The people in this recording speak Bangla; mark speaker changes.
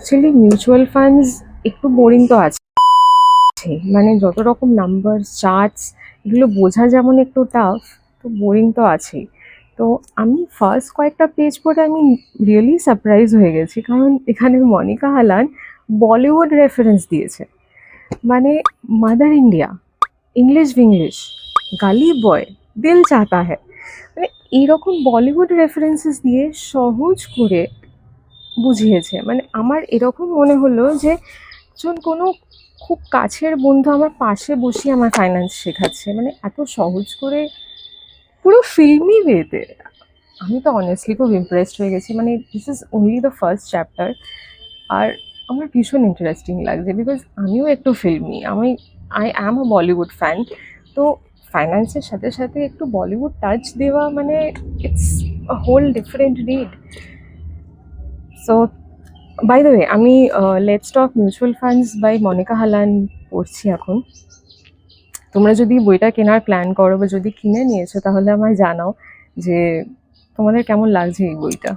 Speaker 1: অ্যাকচুয়ালি মিউচুয়াল ফান্ডস একটু বোরিং তো আছে, মানে যত রকম নাম্বার চার্টস এগুলো বোঝা যেমন একটু টাফ, তো বোরিং তো আছেই। তো আমি ফার্স্ট কয়েকটা পেজ পড়ে আমি রিয়েলি সারপ্রাইজ হয়ে গেছি, কারণ এখানে মনিকা হালান বলিউড রেফারেন্স দিয়েছে। মানে মাদার ইন্ডিয়া, ইংলিশ ভিংলিশ, গালি বয়, দিল চাহতা হ্যায়, মানে এইরকম বলিউড রেফারেন্সেস দিয়ে সহজ করে বুঝিয়েছে। মানে আমার এরকম মনে হলো যে একজন কোনো খুব কাছের বন্ধু আমার পাশে বসিয়ে আমার ফাইন্যান্স শেখাচ্ছে, মানে এত সহজ করে, পুরো ফিল্মি ওয়েতে। আমি তো অনেস্টলি খুব ইমপ্রেসড হয়ে গেছি। মানে this is only the first chapter. আর আমার ভীষণ ইন্টারেস্টিং লাগছে, বিকজ আমিও একটু filmy, I am a Bollywood fan. তো ফাইন্যান্সের সাথে সাথে একটু বলিউড টাচ দেওয়া মানে it's a whole different read. So by the way, আমি let's talk mutual funds by Monica Halan পড়ছি এখন। তোমরা যদি বইটা কেনার প্ল্যান করো বা যদি কিনে নিয়েছো তাহলে আমায় জানাও যে তোমাদের কেমন লাগছে এই বইটা।